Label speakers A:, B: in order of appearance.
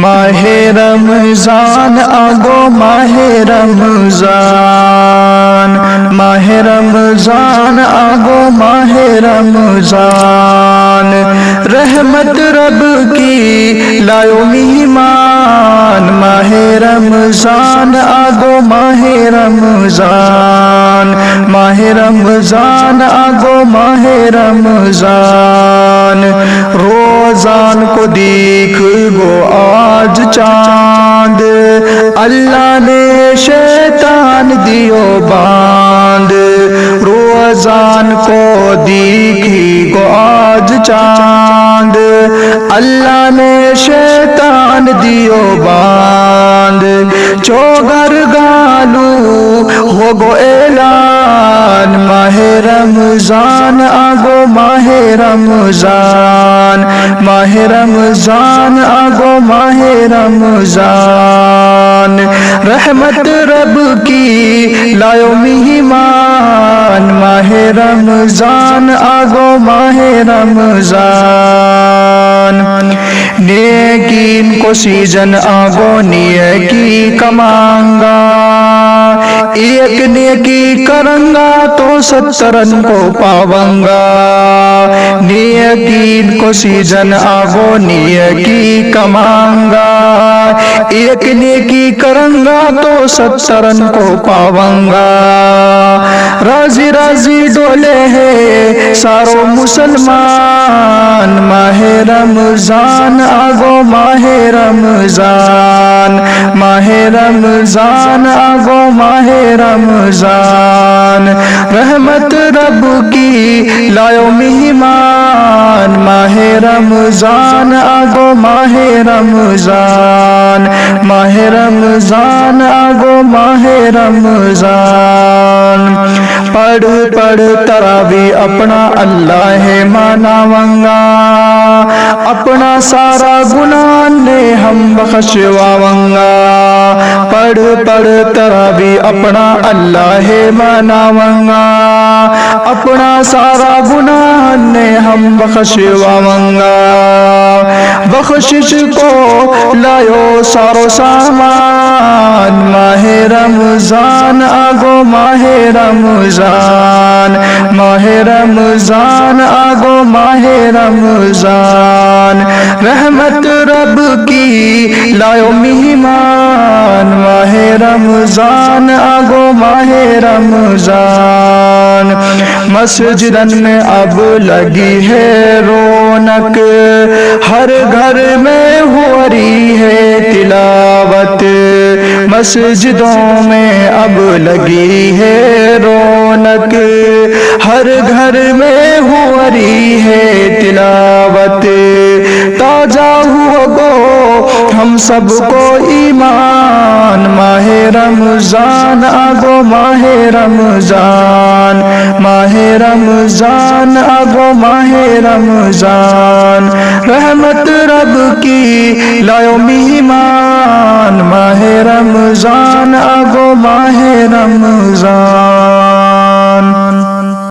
A: ماہ رمضان آگو ماہ رمضان، ماہ رمضان آگو ماہ رمضان، رحمت رب کی لائو مہمان، ماہ رمضان آگو ماہ رمضان، ماہ رمضان آگو ماہ رمضان، روزان کو دیکھ گو آج چاند، اللہ نے شیطان دیو باند، روزان کو دیکھی گو آج چاند، اللہ نے شیطان دیو باند، چوگر گالو ہو گو اعلان، ماہ رمضان آگو ماہ رمضان، ماہ رمضان آگو ماہ رمضان، رحمت رب کی لائو مہمان، ماہ رمضان آگو ماہ رمضان، نیکین کو سیزن آگو نیکی کمانگا، ایک نیکی کرنگا تو 70 کو پاونگا، نیکین کو سیزن آگو نیکی کمانگا، ایک نیکی کرنگا تو 70 کو پاونگا، راضی راضی ڈولے ہے سارو مسلمان، ماہ رمضان آگو ماہ رمضان، ماہ رمضان آگو ماہ رمضان، رحمت رب کی لائو مہمان، ماہ رمضان آگو ماہ رمضان، ماہ رمضان آگو ماہ رمضان، پڑھ پڑھ تراوی اپنا اللہ ہے مناونگا، اپنا سارا گناہ نے ہم بخشواونگا، پڑھ پڑھ تراوی اپنا اللہ ہے مناونگا، اپنا سارا گناہ نے ہم بخشواونگا، بخشش کو لائیو سارو سامان، ماہ رمضان آگو ماہ رمضان، ماہ رمضان آگو ماہ رمضان، رحمت رب کی لائیو مہمان، ماہ رمضان آگو ماہ رمضان، مسجدن میں اب لگی ہے رونق، ہر گھر میں ہو رہی ہے تلاوت، مسجدوں میں اب لگی ہے رونق، ہر گھر میں ہو رہی ہے تلاوت، تازہ ہو گو ہم سب کو ایمان، ماہ رمضان آگو ماہ رمضان، ماہ رمضان آگو ماہ رمضان، رحمت رب کی لائیو مہمان، ماہ رمضان آگو ماہ رمضان۔